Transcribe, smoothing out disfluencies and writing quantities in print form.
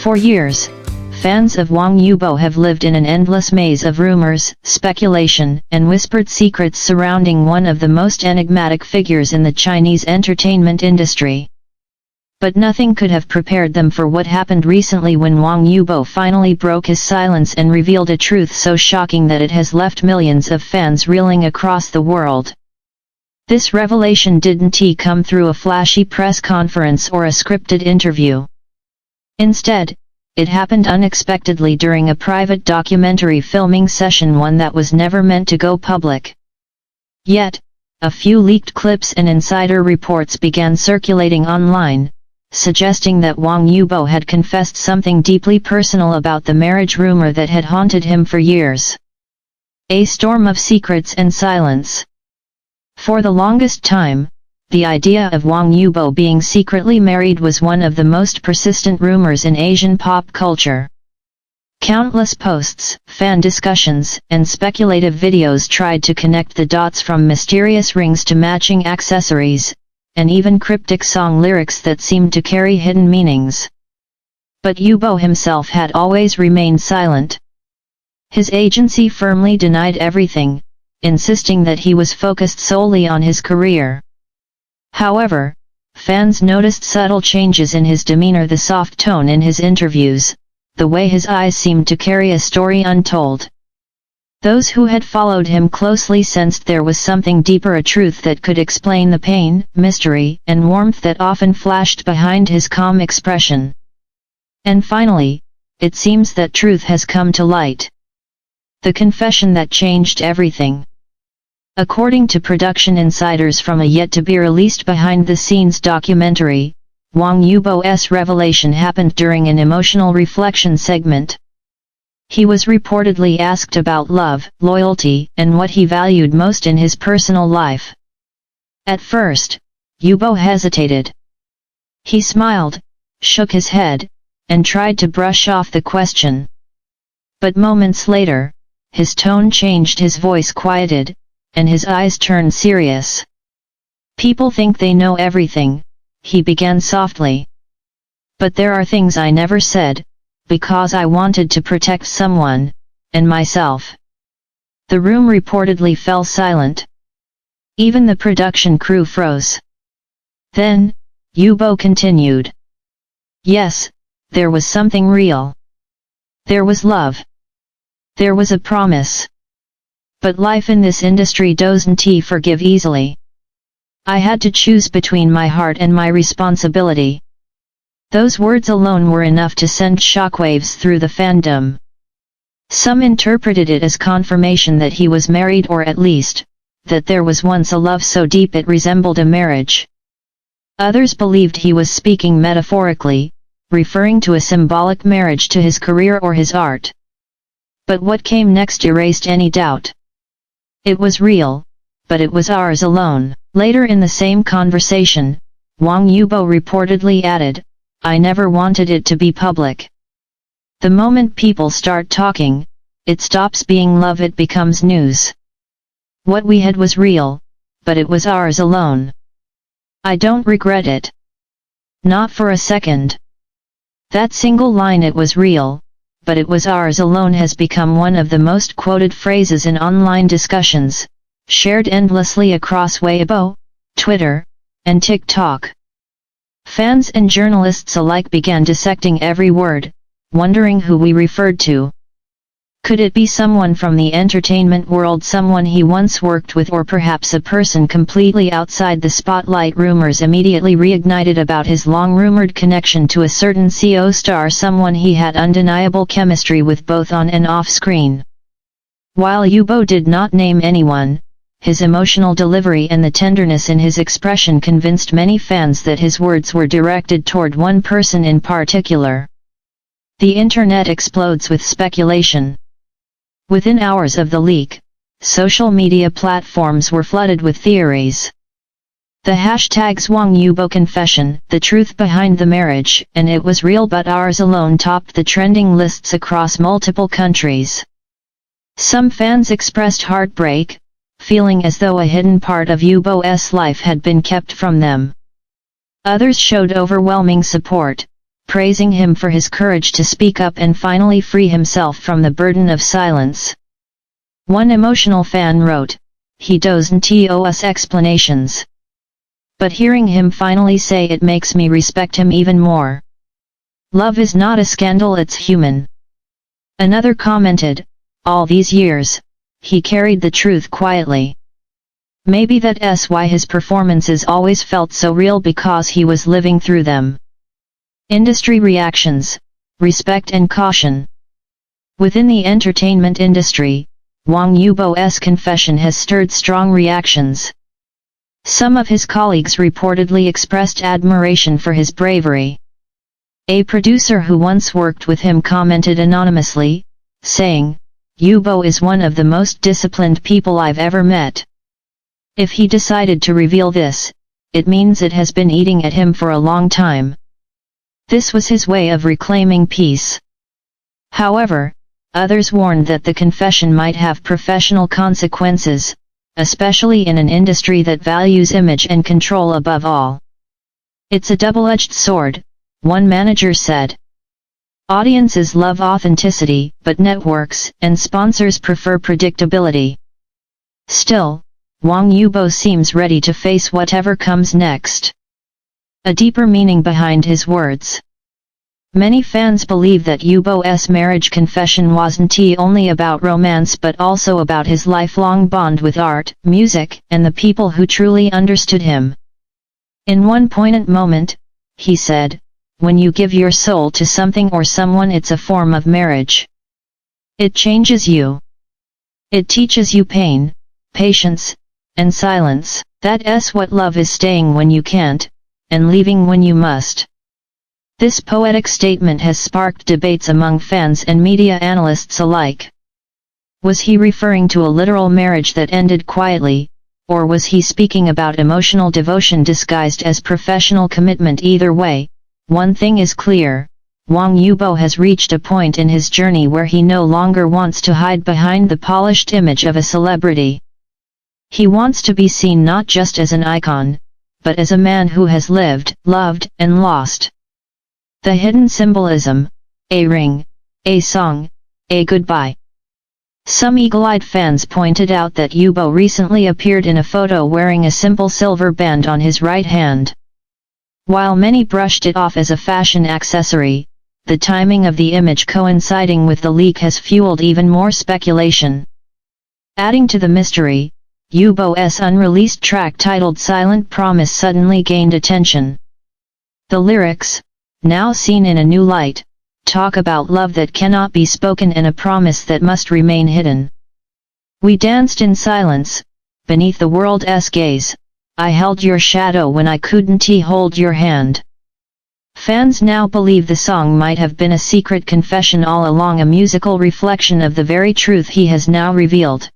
For years, fans of Wang Yibo have lived in an endless maze of rumors, speculation, and whispered secrets surrounding one of the most enigmatic figures in the Chinese entertainment industry. But nothing could have prepared them for what happened recently when Wang Yibo finally broke his silence and revealed a truth so shocking that it has left millions of fans reeling across the world. This revelation didn't come through a flashy press conference or a scripted interview. Instead, it happened unexpectedly during a private documentary filming session, one that was never meant to go public. Yet, a few leaked clips and insider reports began circulating online, suggesting that Wang Yibo had confessed something deeply personal about the marriage rumor that had haunted him for years. A storm of secrets and silence. For the longest time, the idea of Wang Yibo being secretly married was one of the most persistent rumors in Asian pop culture. Countless posts, fan discussions, and speculative videos tried to connect the dots, from mysterious rings to matching accessories, and even cryptic song lyrics that seemed to carry hidden meanings. But Yibo himself had always remained silent. His agency firmly denied everything, insisting that he was focused solely on his career. However, fans noticed subtle changes in his demeanor, the soft tone in his interviews, the way his eyes seemed to carry a story untold. Those who had followed him closely sensed there was something deeper, a truth that could explain the pain, mystery, and warmth that often flashed behind his calm expression. And finally, it seems that truth has come to light. The confession that changed everything. According to production insiders from a yet-to-be-released behind-the-scenes documentary, Wang Yibo's revelation happened during an emotional reflection segment. He was reportedly asked about love, loyalty, and what he valued most in his personal life. At first, Yibo hesitated. He smiled, shook his head, and tried to brush off the question. But moments later, his tone changed, his voice quieted, and his eyes turned serious. "People think they know everything," he began softly. "But there are things I never said, because I wanted to protect someone, and myself." The room reportedly fell silent. Even the production crew froze. Then, Yibo continued. "Yes, there was something real. There was love. There was a promise. But life in this industry doesn't forgive easily. I had to choose between my heart and my responsibility." Those words alone were enough to send shockwaves through the fandom. Some interpreted it as confirmation that he was married, or at least, that there was once a love so deep it resembled a marriage. Others believed he was speaking metaphorically, referring to a symbolic marriage to his career or his art. But what came next erased any doubt. It was real, but it was ours alone. Later in the same conversation, Wang Yibo reportedly added, "I never wanted it to be public. The moment people start talking, it stops being love, it becomes news. What we had was real, but it was ours alone. I don't regret it. Not for a second." That single line, "it was real, but it was ours alone," has become one of the most quoted phrases in online discussions, shared endlessly across Weibo, Twitter, and TikTok. Fans and journalists alike began dissecting every word, wondering who we referred to. Could it be someone from the entertainment world, someone he once worked with, or perhaps a person completely outside the spotlight? Rumors immediately reignited about his long-rumored connection to a certain CO star, someone he had undeniable chemistry with both on and off screen. While Yibo did not name anyone, his emotional delivery and the tenderness in his expression convinced many fans that his words were directed toward one person in particular. The internet explodes with speculation. Within hours of the leak, social media platforms were flooded with theories. The hashtags Wang Yibo confession, the truth behind the marriage, and it was real but ours alone topped the trending lists across multiple countries. Some fans expressed heartbreak, feeling as though a hidden part of Yibo's life had been kept from them. Others showed overwhelming support, praising him for his courage to speak up and finally free himself from the burden of silence. One emotional fan wrote, "He doesn't owe us explanations. But hearing him finally say it makes me respect him even more. Love is not a scandal, it's human." Another commented, "All these years, he carried the truth quietly. Maybe that's why his performances always felt so real, because he was living through them." Industry reactions, respect and caution. Within the entertainment industry, Wang Yibo's confession has stirred strong reactions. Some of his colleagues reportedly expressed admiration for his bravery. A producer who once worked with him commented anonymously, saying, "Yibo is one of the most disciplined people I've ever met. If he decided to reveal this, it means it has been eating at him for a long time." This was his way of reclaiming peace. However, others warned that the confession might have professional consequences, especially in an industry that values image and control above all. "It's a double-edged sword," one manager said. "Audiences love authenticity, but networks and sponsors prefer predictability." Still, Wang Yibo seems ready to face whatever comes next. A deeper meaning behind his words. Many fans believe that Yibo's marriage confession wasn't only about romance but also about his lifelong bond with art, music, and the people who truly understood him. In one poignant moment, he said, "When you give your soul to something or someone, it's a form of marriage. It changes you. It teaches you pain, patience, and silence. That's what love is, staying when you can't, and leaving when you must." This poetic statement has sparked debates among fans and media analysts alike. Was he referring to a literal marriage that ended quietly, or was he speaking about emotional devotion disguised as professional commitment? Either way, one thing is clear: Wang Yibo has reached a point in his journey where he no longer wants to hide behind the polished image of a celebrity. He wants to be seen not just as an icon, but as a man who has lived, loved, and lost. The hidden symbolism: a ring, a song, a goodbye. Some eagle-eyed fans pointed out that Yibo recently appeared in a photo wearing a simple silver band on his right hand. While many brushed it off as a fashion accessory, the timing of the image coinciding with the leak has fueled even more speculation. Adding to the mystery, Yibo's unreleased track titled "Silent Promise" suddenly gained attention. The lyrics, now seen in a new light, talk about love that cannot be spoken and a promise that must remain hidden. "We danced in silence, beneath the world's gaze. I held your shadow when I couldn't hold your hand." Fans now believe the song might have been a secret confession all along, a musical reflection of the very truth he has now revealed.